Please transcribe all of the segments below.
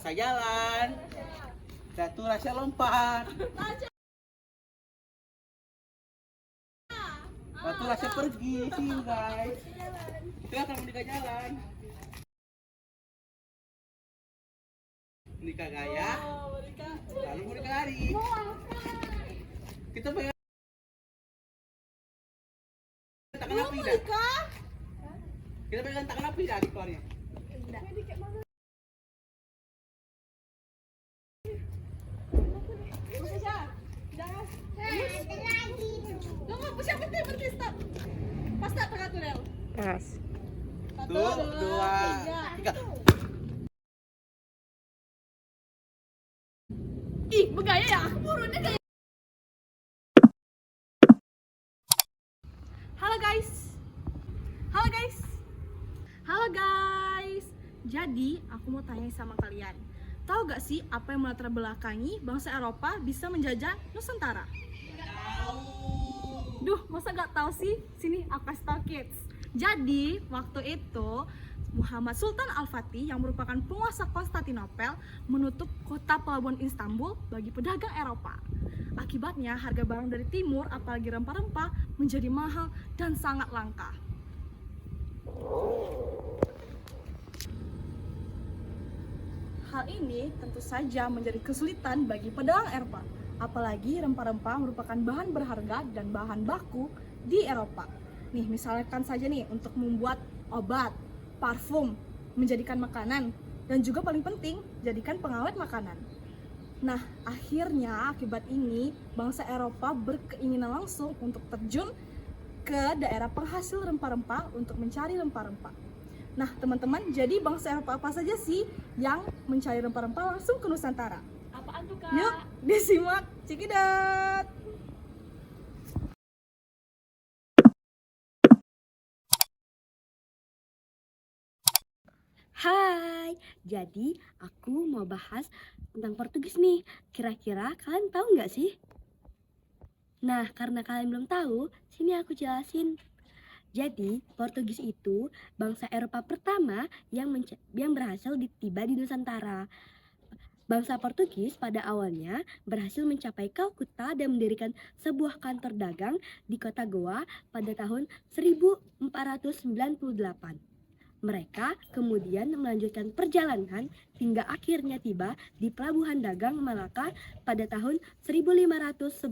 rasa jalan. Satu rasa lompat. Satu rasa pergi. See you guys. Kita akan menikah jalan. Menikah gaya. Lalu menikah lari. Kita pegang tangan api dah. Kita pegang tangan api dah di keluarnya. Pas. Satu, dua, tiga. Ih, bergaya ya? Aku burunya kayak. Halo guys. Halo guys. Halo guys. Jadi, aku mau tanya sama kalian. Tahu gak sih apa yang melatar belakangi bangsa Eropa bisa menjajah Nusantara? Duh, masa gak tahu sih? Sini aku kasih tau kids. Jadi, waktu itu Muhammad Sultan Al-Fatih yang merupakan penguasa Konstantinopel menutup kota pelabuhan Istanbul bagi pedagang Eropa. Akibatnya harga barang dari timur, apalagi rempah-rempah, menjadi mahal dan sangat langka. Hal ini tentu saja menjadi kesulitan bagi pedagang Eropa, apalagi rempah-rempah merupakan bahan berharga dan bahan baku di Eropa. Nih, misalkan saja nih untuk membuat obat, parfum, menjadikan makanan, dan juga paling penting, jadikan pengawet makanan. Nah, akhirnya akibat ini, bangsa Eropa berkeinginan langsung untuk terjun ke daerah penghasil rempah-rempah untuk mencari rempah-rempah. Nah, teman-teman, jadi bangsa Eropa apa saja sih yang mencari rempah-rempah langsung ke Nusantara? Apaan tuh, Kak? Yuk, disimak, cikidat! Hai, jadi aku mau bahas tentang Portugis nih. Kira-kira kalian tahu nggak sih? Nah, karena kalian belum tahu, sini aku jelasin. Jadi, Portugis itu bangsa Eropa pertama yang berhasil tiba di Nusantara. Bangsa Portugis pada awalnya berhasil mencapai Kalkuta dan mendirikan sebuah kantor dagang di kota Goa pada tahun 1498. Mereka kemudian melanjutkan perjalanan hingga akhirnya tiba di pelabuhan dagang Malaka pada tahun 1511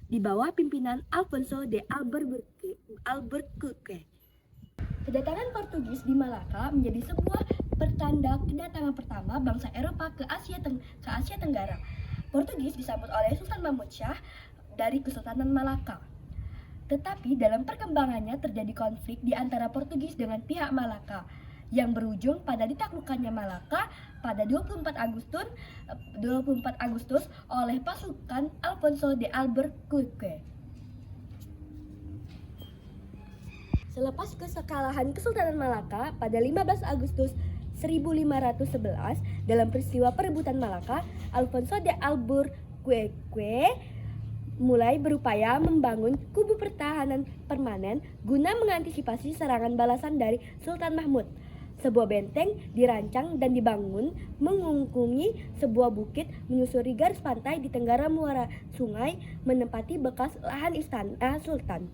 di bawah pimpinan Alfonso de Albuquerque. Kedatangan Portugis di Malaka menjadi sebuah pertanda kedatangan pertama bangsa Eropa ke Asia Tenggara. Portugis disambut oleh Sultan Mahmud Shah dari Kesultanan Malaka. Tetapi dalam perkembangannya terjadi konflik di antara Portugis dengan pihak Malaka yang berujung pada ditaklukkannya Malaka pada 24 Agustus oleh pasukan Alfonso de Albuquerque. Selepas kekalahan Kesultanan Malaka pada 15 Agustus 1511 dalam peristiwa perebutan Malaka, Alfonso de Albuquerque mulai berupaya membangun kubu pertahanan permanen guna mengantisipasi serangan balasan dari Sultan Mahmud. Sebuah benteng dirancang dan dibangun mengungkungi sebuah bukit menyusuri garis pantai di tenggara muara sungai menempati bekas lahan istana Sultan.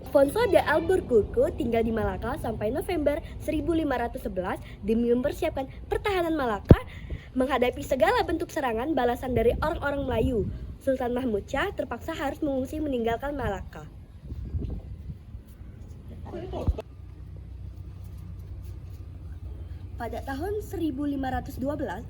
Alfonso de Albuquerque tinggal di Malaka sampai November 1511 demi mempersiapkan pertahanan Malaka menghadapi segala bentuk serangan balasan dari orang-orang Melayu. Sultan Mahmud Shah terpaksa harus mengungsi meninggalkan Malaka. Pada tahun 1512,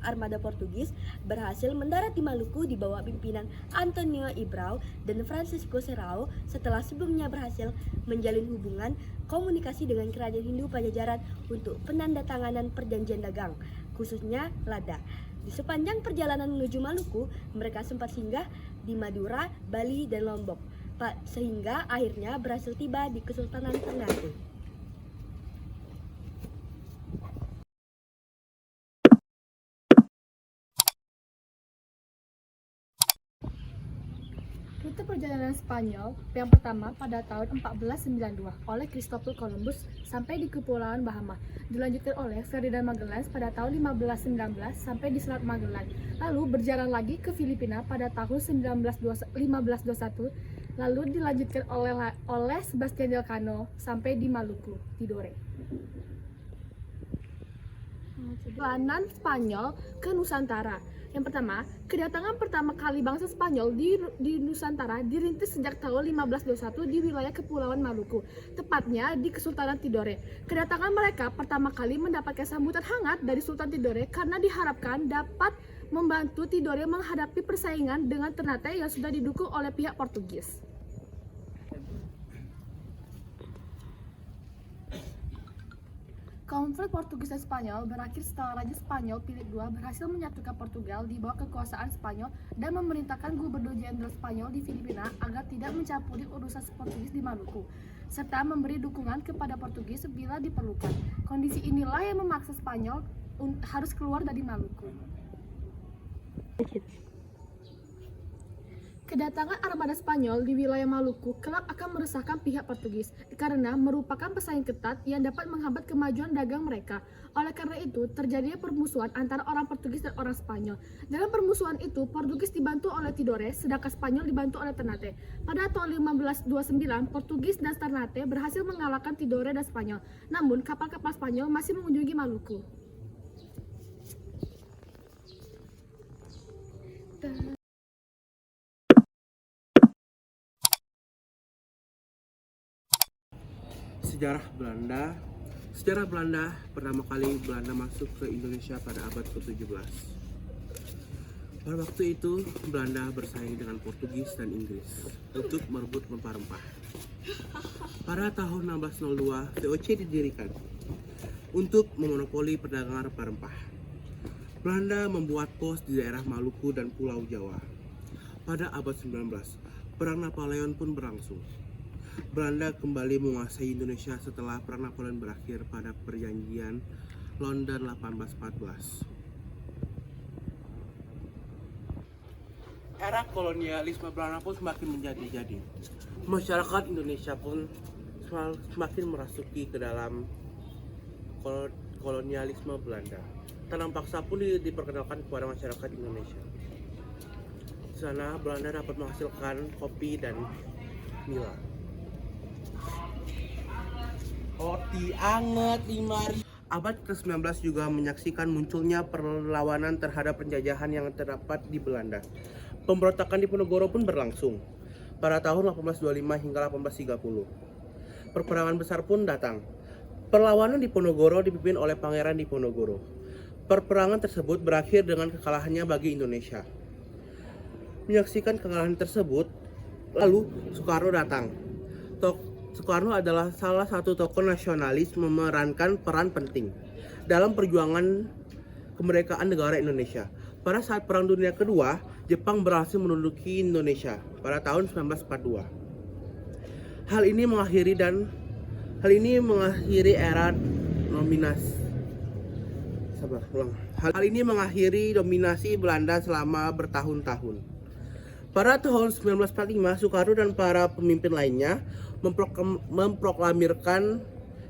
armada Portugis berhasil mendarat di Maluku di bawah pimpinan Antonio Ibrau dan Francisco Serrao setelah sebelumnya berhasil menjalin hubungan komunikasi dengan kerajaan Hindu Pajajaran untuk penandatanganan perjanjian dagang, khususnya lada. Di sepanjang perjalanan menuju Maluku, mereka sempat singgah di Madura, Bali, dan Lombok, sehingga akhirnya berhasil tiba di Kesultanan Ternate. Cerita perjalanan Spanyol yang pertama pada tahun 1492 oleh Christopher Columbus sampai di Kepulauan Bahama. Dilanjutkan oleh Ferdinand Magellan pada tahun 1519 sampai di Selat Magellan. Lalu berjalan lagi ke Filipina pada tahun 1521. Lalu dilanjutkan oleh Sebastian Elcano sampai di Maluku, Tidore. Perjalanan Spanyol ke Nusantara. Yang pertama, kedatangan pertama kali bangsa Spanyol di Nusantara dirintis sejak tahun 1521 di wilayah Kepulauan Maluku, tepatnya di Kesultanan Tidore. Kedatangan mereka pertama kali mendapatkan sambutan hangat dari Sultan Tidore karena diharapkan dapat membantu Tidore menghadapi persaingan dengan Ternate yang sudah didukung oleh pihak Portugis. Konflik Portugis dan Spanyol berakhir setelah Raja Spanyol Philip II berhasil menyatukan Portugal di bawah kekuasaan Spanyol dan memerintahkan Gubernur Jenderal Spanyol di Filipina agar tidak mencampuri urusan Portugis di Maluku, serta memberi dukungan kepada Portugis bila diperlukan. Kondisi inilah yang memaksa Spanyol harus keluar dari Maluku. Kedatangan armada Spanyol di wilayah Maluku kelak akan meresahkan pihak Portugis karena merupakan pesaing ketat yang dapat menghambat kemajuan dagang mereka. Oleh karena itu, terjadinya permusuhan antara orang Portugis dan orang Spanyol. Dalam permusuhan itu, Portugis dibantu oleh Tidore, sedangkan Spanyol dibantu oleh Ternate. Pada tahun 1529, Portugis dan Ternate berhasil mengalahkan Tidore dan Spanyol. Namun, kapal-kapal Spanyol masih mengunjungi Maluku. Sejarah Belanda pertama kali Belanda masuk ke Indonesia pada abad ke-17. Pada waktu itu Belanda bersaing dengan Portugis dan Inggris untuk merebut rempah-rempah. Pada tahun 1602 VOC didirikan untuk memonopoli perdagangan rempah-rempah. Belanda membuat pos di daerah Maluku dan Pulau Jawa. Pada abad 19, Perang Napoleon pun berlangsung. Belanda kembali menguasai Indonesia setelah Perang Napoleon berakhir pada Perjanjian London 1814. Era kolonialisme Belanda pun semakin menjadi-jadi. Masyarakat Indonesia pun semakin merasuki ke dalam kolonialisme Belanda. Tanam paksa pun diperkenalkan kepada masyarakat Indonesia. Di sana Belanda dapat menghasilkan kopi dan nila. Roti anget 5.000. Abad ke-19 juga menyaksikan munculnya perlawanan terhadap penjajahan yang terdapat di Belanda. Pemberontakan di Ponorogo pun berlangsung pada tahun 1825 hingga 1830. Perperangan besar pun datang. Perlawanan di Ponorogo dipimpin oleh Pangeran Diponegoro. Perperangan tersebut berakhir dengan kekalahannya bagi Indonesia. Menyaksikan kekalahan tersebut, lalu Soekarno datang. Soekarno adalah salah satu tokoh nasionalis memerankan peran penting dalam perjuangan kemerdekaan negara Indonesia. Pada saat Perang Dunia Kedua, Jepang berhasil menduduki Indonesia pada tahun 1942. Hal ini mengakhiri dominasi Belanda selama bertahun-tahun. Pada tahun 1945, Soekarno dan para pemimpin lainnya memproklamirkan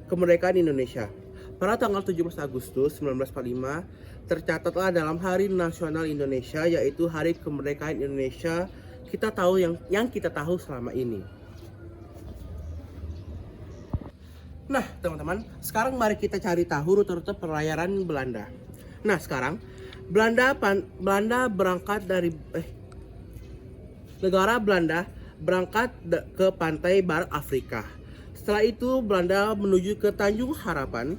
kemerdekaan Indonesia. Pada tanggal 17 Agustus 1945, tercatatlah dalam Hari Nasional Indonesia, yaitu Hari Kemerdekaan Indonesia yang kita tahu selama ini. Nah, teman-teman, sekarang mari kita cari tahu rute-rute pelayaran Belanda. Nah, sekarang negara Belanda berangkat ke pantai barat Afrika. Setelah itu Belanda menuju ke Tanjung Harapan.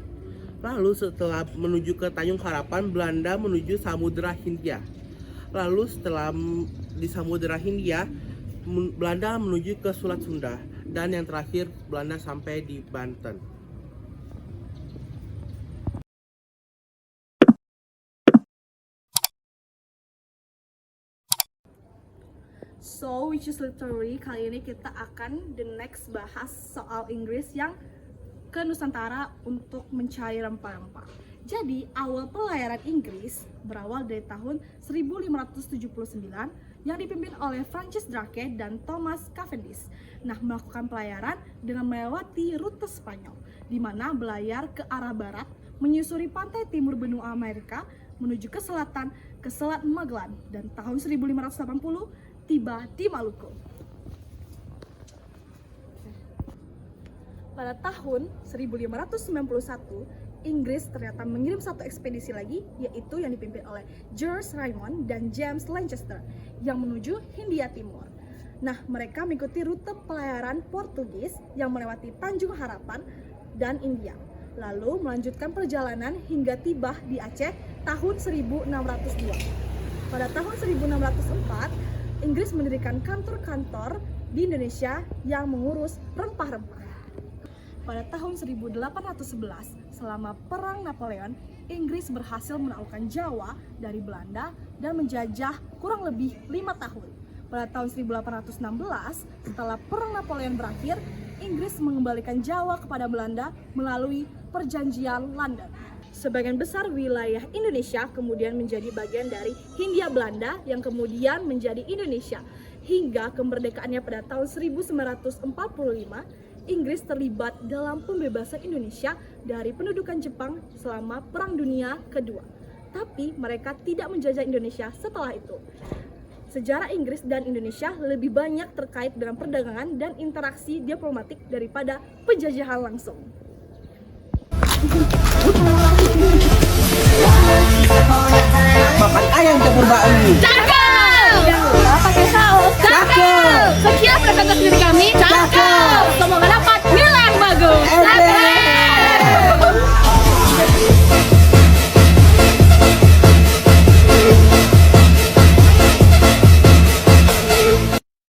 Lalu setelah menuju ke Tanjung Harapan, Belanda menuju Samudra Hindia. Lalu setelah di Samudra Hindia, Belanda menuju ke Selat Sunda. Dan yang terakhir, Belanda sampai di Banten. So, which is literally kali ini kita akan bahas soal Inggris yang ke Nusantara untuk mencari rempah-rempah. Jadi, awal pelayaran Inggris berawal dari tahun 1579 yang dipimpin oleh Francis Drake dan Thomas Cavendish. Nah, melakukan pelayaran dengan melewati rute Spanyol, di mana belayar ke arah barat, menyusuri pantai timur benua Amerika, menuju ke selatan, ke Selat Magellan, dan tahun 1580 tiba di Maluku. Pada tahun 1591, Inggris ternyata mengirim satu ekspedisi lagi, yaitu yang dipimpin oleh George Raymond dan James Lancaster yang menuju Hindia Timur. Nah, mereka mengikuti rute pelayaran Portugis yang melewati Tanjung Harapan dan India, lalu melanjutkan perjalanan hingga tiba di Aceh tahun 1602. Pada tahun 1604, Inggris mendirikan kantor-kantor di Indonesia yang mengurus rempah-rempah. Pada tahun 1811, selama Perang Napoleon, Inggris berhasil menaklukkan Jawa dari Belanda dan menjajah kurang lebih 5 tahun. Pada tahun 1816, setelah Perang Napoleon berakhir, Inggris mengembalikan Jawa kepada Belanda melalui Perjanjian London. Sebagian besar wilayah Indonesia kemudian menjadi bagian dari Hindia Belanda yang kemudian menjadi Indonesia. Hingga kemerdekaannya pada tahun 1945, Inggris terlibat dalam pembebasan Indonesia dari pendudukan Jepang selama Perang Dunia Kedua. Tapi mereka tidak menjajah Indonesia setelah itu. Sejarah Inggris dan Indonesia lebih banyak terkait dengan perdagangan dan interaksi diplomatik daripada penjajahan langsung. Makan ayam campur bakmi. Jangan lupa pakai saus. Cakep. Sekian